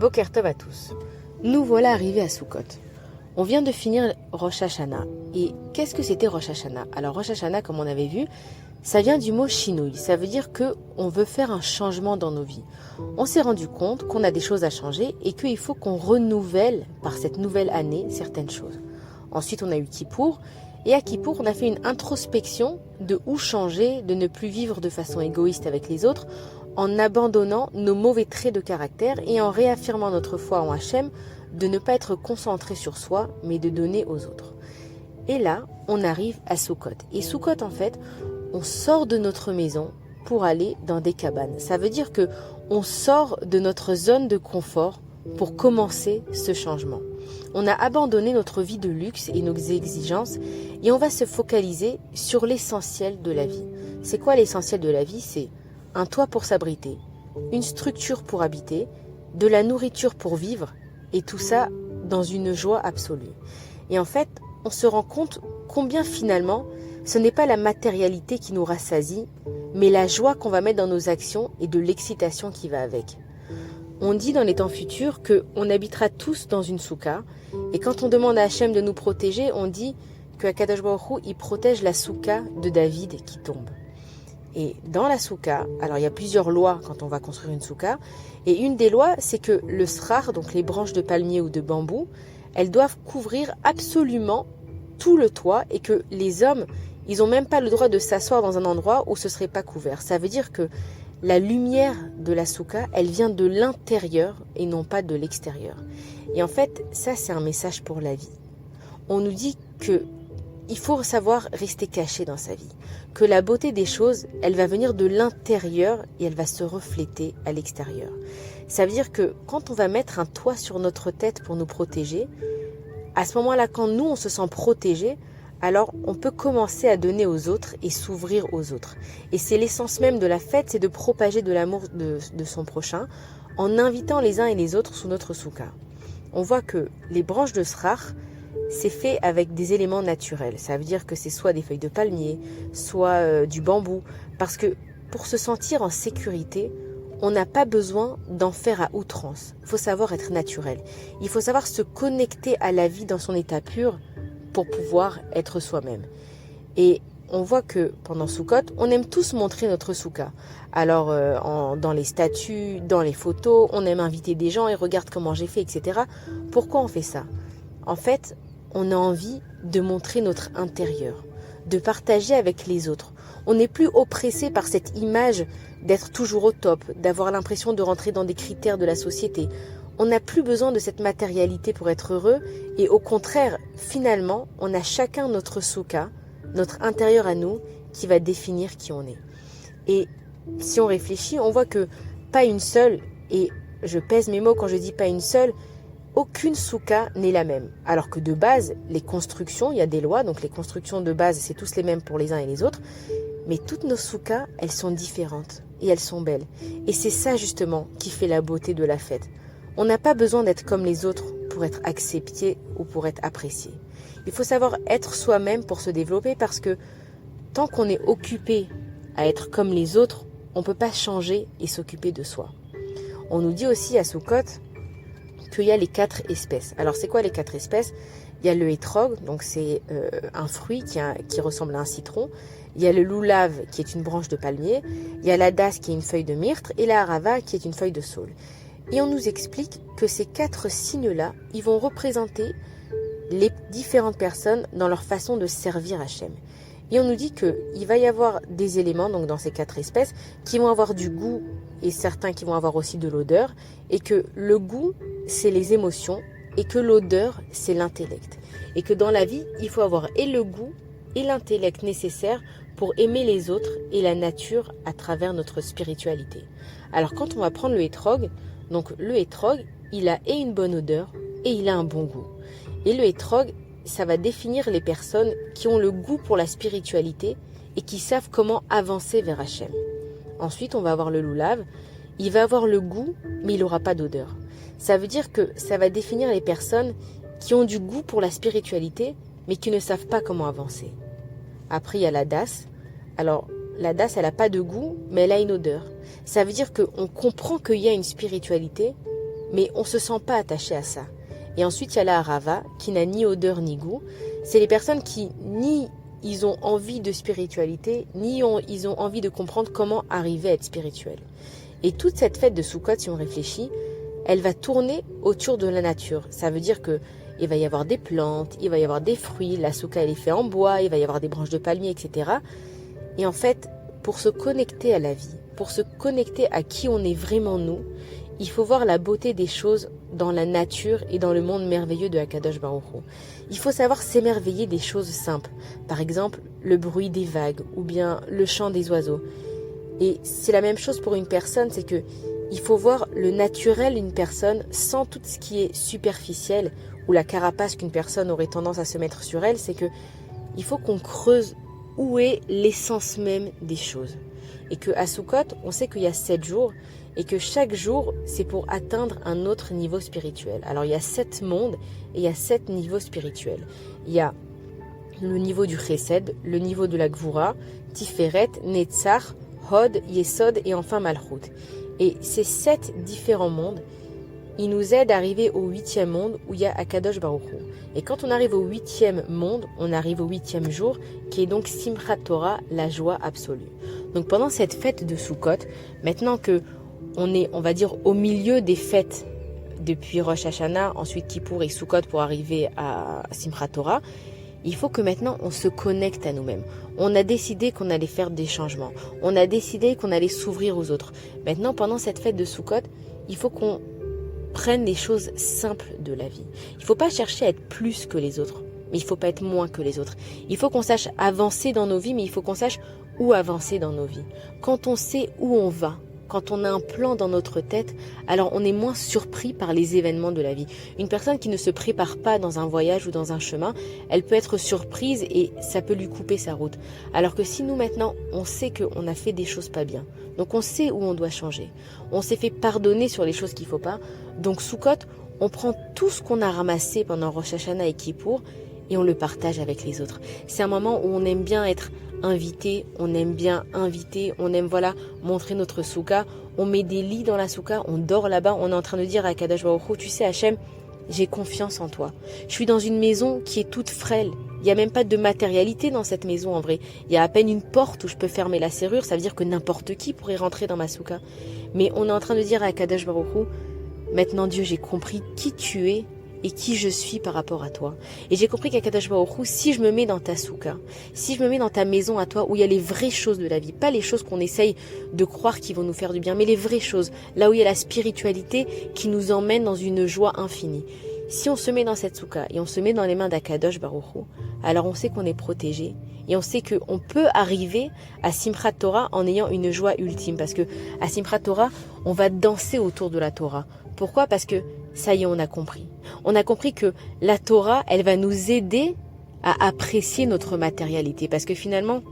Boker Tov à tous. Nous voilà arrivés à Sukkot. On vient de finir Rosh Hashanah. Et qu'est-ce que c'était Rosh Hashanah? Alors Rosh Hashanah, comme on avait vu, ça vient du mot shinui. Ça veut dire qu'on veut faire un changement dans nos vies. On s'est rendu compte qu'on a des choses à changer et qu'il faut qu'on renouvelle par cette nouvelle année certaines choses. Ensuite, on a eu Kippour. Et à Kippour, on a fait une introspection de où changer, de ne plus vivre de façon égoïste avec les autres, en abandonnant nos mauvais traits de caractère et en réaffirmant notre foi en Hachem, de ne pas être concentré sur soi, mais de donner aux autres. Et là, on arrive à Sukkot. Et Sukkot, en fait, on sort de notre maison pour aller dans des cabanes. Ça veut dire que on sort de notre zone de confort pour commencer ce changement. On a abandonné notre vie de luxe et nos exigences et on va se focaliser sur l'essentiel de la vie. C'est quoi l'essentiel de la vie? C'est un toit pour s'abriter, une structure pour habiter, de la nourriture pour vivre et tout ça dans une joie absolue. Et en fait, on se rend compte combien finalement ce n'est pas la matérialité qui nous rassasie, mais la joie qu'on va mettre dans nos actions et de l'excitation qui va avec. On dit dans les temps futurs qu'on habitera tous dans une souka, et quand on demande à Hachem de nous protéger, on dit que Akadosh Baruch Hu, il protège la souka de David qui tombe. Et dans la souka, alors il y a plusieurs lois quand on va construire une souka, et une des lois, c'est que le srar, donc les branches de palmier ou de bambou, elles doivent couvrir absolument tout le toit, et que les hommes, ils n'ont même pas le droit de s'asseoir dans un endroit où ce ne serait pas couvert. Ça veut dire que la lumière de la souka, elle vient de l'intérieur et non pas de l'extérieur. Et en fait, ça c'est un message pour la vie. On nous dit que il faut savoir rester caché dans sa vie, que la beauté des choses, elle va venir de l'intérieur et elle va se refléter à l'extérieur. Ça veut dire que quand on va mettre un toit sur notre tête pour nous protéger, à ce moment-là, quand nous on se sent protégé, alors on peut commencer à donner aux autres et s'ouvrir aux autres. Et c'est l'essence même de la fête, c'est de propager de l'amour de son prochain en invitant les uns et les autres sous notre souka. On voit que les branches de srar, c'est fait avec des éléments naturels. Ça veut dire que c'est soit des feuilles de palmier, soit du bambou. Parce que pour se sentir en sécurité, on n'a pas besoin d'en faire à outrance. Il faut savoir être naturel. Il faut savoir se connecter à la vie dans son état pur pour pouvoir être soi-même. Et on voit que pendant Sukkot, on aime tous montrer notre souka. Alors, dans les statuts, dans les photos, on aime inviter des gens et regarde comment j'ai fait, etc. Pourquoi on fait ça? En fait, on a envie de montrer notre intérieur, de partager avec les autres. On n'est plus oppressé par cette image d'être toujours au top, d'avoir l'impression de rentrer dans des critères de la société. On n'a plus besoin de cette matérialité pour être heureux et au contraire, finalement, on a chacun notre souka, notre intérieur à nous, qui va définir qui on est. Et si on réfléchit, on voit que pas une seule, et je pèse mes mots quand je dis pas une seule, aucune souka n'est la même. Alors que de base, les constructions, il y a des lois, donc les constructions de base, c'est tous les mêmes pour les uns et les autres, mais toutes nos soukas, elles sont différentes et elles sont belles. Et c'est ça justement qui fait la beauté de la fête. On n'a pas besoin d'être comme les autres pour être accepté ou pour être apprécié. Il faut savoir être soi-même pour se développer parce que tant qu'on est occupé à être comme les autres, on ne peut pas changer et s'occuper de soi. On nous dit aussi à Sukkot qu'il y a les 4 espèces. Alors c'est quoi les 4 espèces? Il y a le hétrog, donc c'est un fruit qui ressemble à un citron. Il y a le loulav qui est une branche de palmier. Il y a la dasse qui est une feuille de myrte et la harava qui est une feuille de saule. Et on nous explique que ces 4 signes-là, ils vont représenter les différentes personnes dans leur façon de servir Hachem. Et on nous dit qu'il va y avoir des éléments, donc dans ces 4 espèces, qui vont avoir du goût et certains qui vont avoir aussi de l'odeur, et que le goût, c'est les émotions, et que l'odeur, c'est l'intellect. Et que dans la vie, il faut avoir et le goût et l'intellect nécessaires pour aimer les autres et la nature à travers notre spiritualité. Alors quand on va prendre le hétrog, donc le hétrog, il a et une bonne odeur et il a un bon goût. Et le hétrog, ça va définir les personnes qui ont le goût pour la spiritualité et qui savent comment avancer vers Hachem. Ensuite, on va avoir le loulav. Il va avoir le goût, mais il n'aura pas d'odeur. Ça veut dire que ça va définir les personnes qui ont du goût pour la spiritualité, mais qui ne savent pas comment avancer. Après, il y a la dasse. Alors, la dasse, elle n'a pas de goût, mais elle a une odeur. Ça veut dire qu'on comprend qu'il y a une spiritualité, mais on ne se sent pas attaché à ça. Et ensuite, il y a la harava, qui n'a ni odeur ni goût. C'est les personnes qui, ni ils ont envie de spiritualité, ni ils ont envie de comprendre comment arriver à être spirituel. Et toute cette fête de Sukkot, si on réfléchit, elle va tourner autour de la nature. Ça veut dire que il va y avoir des plantes, il va y avoir des fruits, la souka elle est faite en bois, il va y avoir des branches de palmier, etc. Et en fait, pour se connecter à la vie, pour se connecter à qui on est vraiment nous, il faut voir la beauté des choses dans la nature et dans le monde merveilleux de Akadosh Baruch Hu. Il faut savoir s'émerveiller des choses simples. Par exemple, le bruit des vagues ou bien le chant des oiseaux. Et c'est la même chose pour une personne, c'est que il faut voir le naturel d'une personne sans tout ce qui est superficiel ou la carapace qu'une personne aurait tendance à se mettre sur elle. C'est que il faut qu'on creuse où est l'essence même des choses. Et qu'à Sukkot, on sait qu'il y a 7 jours et que chaque jour, c'est pour atteindre un autre niveau spirituel. Alors, il y a 7 mondes et il y a 7 niveaux spirituels. Il y a le niveau du Chesed, le niveau de la Gvura, Tiferet, Netzach, Hod, Yesod et enfin Malchut. Et ces 7 différents mondes, ils nous aident à arriver au 8e monde où il y a Akadosh Baruch Hu. Et quand on arrive au 8e monde, on arrive au 8e jour, qui est donc Simchat Torah, la joie absolue. Donc pendant cette fête de Sukkot, maintenant que on est, on va dire, au milieu des fêtes depuis Rosh Hashanah, ensuite Kippour et Sukkot pour arriver à Simchat Torah, il faut que maintenant on se connecte à nous-mêmes. On a décidé qu'on allait faire des changements. On a décidé qu'on allait s'ouvrir aux autres. Maintenant, pendant cette fête de Sukkot, il faut qu'on prenne les choses simples de la vie. Il ne faut pas chercher à être plus que les autres, mais il ne faut pas être moins que les autres. Il faut qu'on sache avancer dans nos vies, mais il faut qu'on sache où avancer dans nos vies. Quand on sait où on va, quand on a un plan dans notre tête, alors on est moins surpris par les événements de la vie. Une personne qui ne se prépare pas dans un voyage ou dans un chemin, elle peut être surprise et ça peut lui couper sa route. Alors que si nous maintenant, on sait qu'on a fait des choses pas bien, donc on sait où on doit changer, on s'est fait pardonner sur les choses qu'il ne faut pas, donc Sukkot, on prend tout ce qu'on a ramassé pendant Rosh Hashanah et Kippour et on le partage avec les autres. C'est un moment où on aime bien être invité, on aime bien inviter, on aime montrer notre souka, on met des lits dans la souka, on dort là-bas, on est en train de dire à Kadosh Baruch Hu, tu sais Hachem, j'ai confiance en toi. Je suis dans une maison qui est toute frêle, il n'y a même pas de matérialité dans cette maison en vrai, il y a à peine une porte où je peux fermer la serrure, ça veut dire que n'importe qui pourrait rentrer dans ma souka. Mais on est en train de dire à Kadosh Baruch Hu, maintenant Dieu, j'ai compris qui tu es et qui je suis par rapport à toi. Et j'ai compris qu'à Kadosh Baruch Hu, si je me mets dans ta souka, si je me mets dans ta maison à toi, où il y a les vraies choses de la vie, pas les choses qu'on essaye de croire qui vont nous faire du bien, mais les vraies choses, là où il y a la spiritualité qui nous emmène dans une joie infinie. Si on se met dans cette souka et on se met dans les mains d'Akadosh Baruch Hu, alors on sait qu'on est protégé et on sait qu'on peut arriver à Simchat Torah en ayant une joie ultime. Parce que à Simchat Torah, on va danser autour de la Torah. Pourquoi ? Parce que ça y est, on a compris. On a compris que la Torah, elle va nous aider à apprécier notre matérialité. Parce que finalement,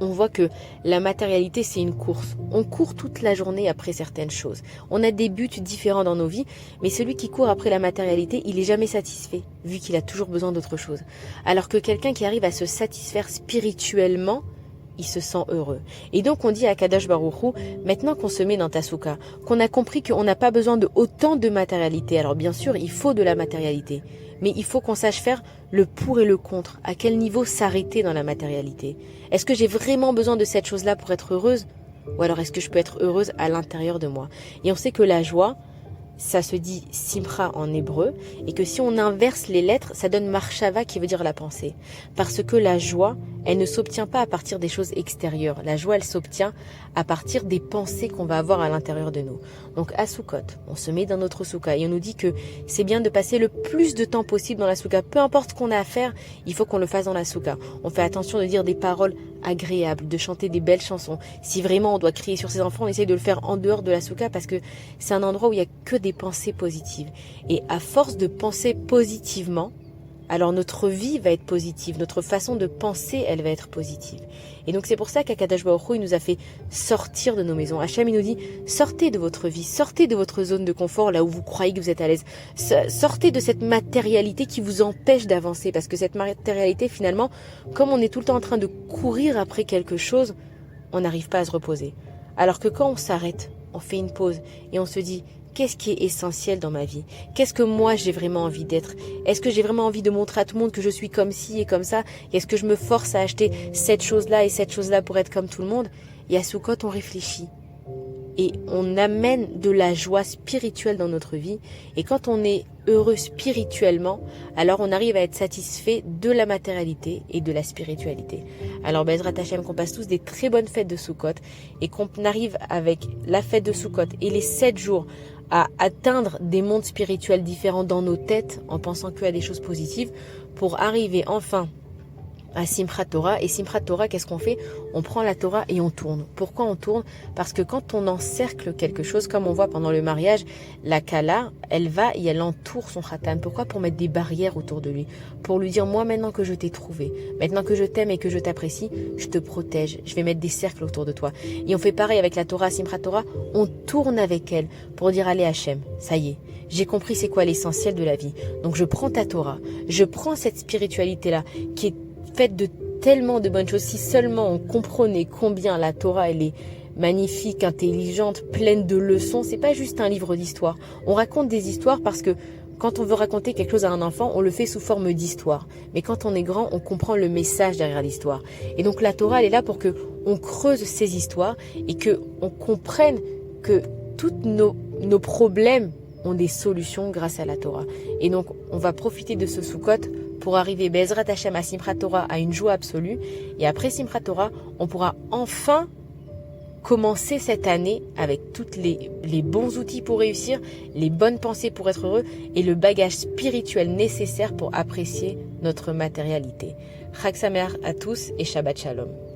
on voit que la matérialité, c'est une course. On court toute la journée après certaines choses. On a des buts différents dans nos vies, mais celui qui court après la matérialité, il n'est jamais satisfait, vu qu'il a toujours besoin d'autre chose. Alors que quelqu'un qui arrive à se satisfaire spirituellement, il se sent heureux. Et donc on dit à Kadosh Baruch Hu, maintenant qu'on se met dans ta souka, qu'on a compris qu'on n'a pas besoin de autant de matérialité. Alors bien sûr, il faut de la matérialité, mais il faut qu'on sache faire le pour et le contre. À quel niveau s'arrêter dans la matérialité ? Est-ce que j'ai vraiment besoin de cette chose-là pour être heureuse ? Ou alors est-ce que je peux être heureuse à l'intérieur de moi ? Et on sait que la joie, ça se dit simcha en hébreu, et que si on inverse les lettres, ça donne marshava qui veut dire la pensée. Parce que la joie, elle ne s'obtient pas à partir des choses extérieures. La joie, elle s'obtient à partir des pensées qu'on va avoir à l'intérieur de nous. Donc à Sukkot, on se met dans notre souka et on nous dit que c'est bien de passer le plus de temps possible dans la souka. Peu importe ce qu'on a à faire, il faut qu'on le fasse dans la souka. On fait attention de dire des paroles agréables, de chanter des belles chansons. Si vraiment on doit crier sur ses enfants, on essaye de le faire en dehors de la souka parce que c'est un endroit où il n'y a que des pensées positives. Et à force de penser positivement, alors notre vie va être positive, notre façon de penser, elle va être positive. Et donc c'est pour ça qu'Akadosh Baruch Hu, il nous a fait sortir de nos maisons. Hachem, il nous dit, sortez de votre vie, sortez de votre zone de confort, là où vous croyez que vous êtes à l'aise. Sortez de cette matérialité qui vous empêche d'avancer, parce que cette matérialité, finalement, comme on est tout le temps en train de courir après quelque chose, on n'arrive pas à se reposer. Alors que quand on s'arrête, on fait une pause, et on se dit, qu'est-ce qui est essentiel dans ma vie? Qu'est-ce que moi j'ai vraiment envie d'être? Est-ce que j'ai vraiment envie de montrer à tout le monde que je suis comme ci et comme ça? Est-ce que je me force à acheter cette chose-là et cette chose-là pour être comme tout le monde? Et à Sukkot, on réfléchit. Et on amène de la joie spirituelle dans notre vie. Et quand on est heureux spirituellement, alors on arrive à être satisfait de la matérialité et de la spiritualité. Alors Bezrat Hashem, qu'on passe tous des très bonnes fêtes de Sukkot et qu'on arrive avec la fête de Sukkot et les 7 jours à atteindre des mondes spirituels différents dans nos têtes en pensant qu'à des choses positives pour arriver enfin à Simchat Torah. Et Simchat Torah, qu'est-ce qu'on fait? On prend la Torah et on tourne. Pourquoi on tourne? Parce que quand on encercle quelque chose, comme on voit pendant le mariage, la Kala, elle va et elle entoure son Khatan. Pourquoi? Pour mettre des barrières autour de lui. Pour lui dire, moi maintenant que je t'ai trouvé, maintenant que je t'aime et que je t'apprécie, je te protège. Je vais mettre des cercles autour de toi. Et on fait pareil avec la Torah, Simchat Torah, on tourne avec elle pour dire, allez Hachem, ça y est. J'ai compris c'est quoi l'essentiel de la vie. Donc je prends ta Torah, je prends cette spiritualité-là qui est faite de tellement de bonnes choses. Si seulement on comprenait combien la Torah elle est magnifique, intelligente, pleine de leçons. C'est pas juste un livre d'histoire. On raconte des histoires parce que quand on veut raconter quelque chose à un enfant, on le fait sous forme d'histoire. Mais quand on est grand, on comprend le message derrière l'histoire. Et donc la Torah elle est là pour que on creuse ces histoires et que on comprenne que tous nos problèmes ont des solutions grâce à la Torah. Et donc on va profiter de ce Sukkot pour arriver Bezrat Hashem à Simchat Torah à une joie absolue. Et après Simchat Torah, on pourra enfin commencer cette année avec tous les bons outils pour réussir, les bonnes pensées pour être heureux et le bagage spirituel nécessaire pour apprécier notre matérialité. Chag Sameach à tous et Shabbat Shalom.